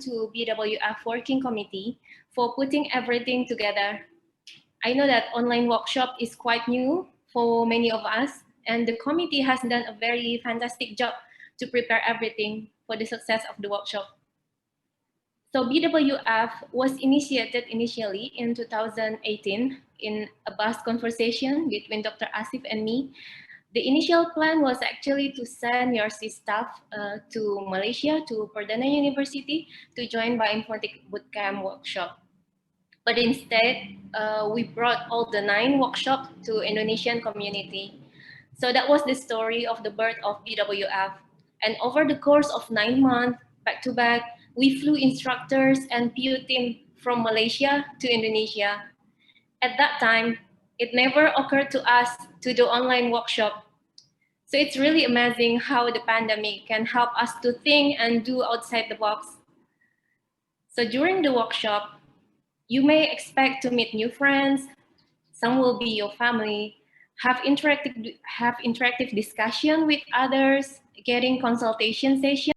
to BWF Working Committee for putting everything together. I know that online workshop is quite new for many of us, and the committee has done a very fantastic job to prepare everything for the success of the workshop. So BWF was initiated initially in 2018 in a bus conversation between Dr. Asif and me. The initial plan was actually to send your staff to Malaysia, to Perdana University, to join Bioinformatics Bootcamp workshop. But instead, we brought all the 9 workshops to Indonesian community. So that was the story of the birth of BWF. And over the course of 9 months, back to back, we flew instructors and PU team from Malaysia to Indonesia. At that time, it never occurred to us to do online workshop. So it's really amazing how the pandemic can help us to think and do outside the box. So during the workshop, you may expect to meet new friends. Some will be your family, have interactive discussion with others, getting consultation sessions.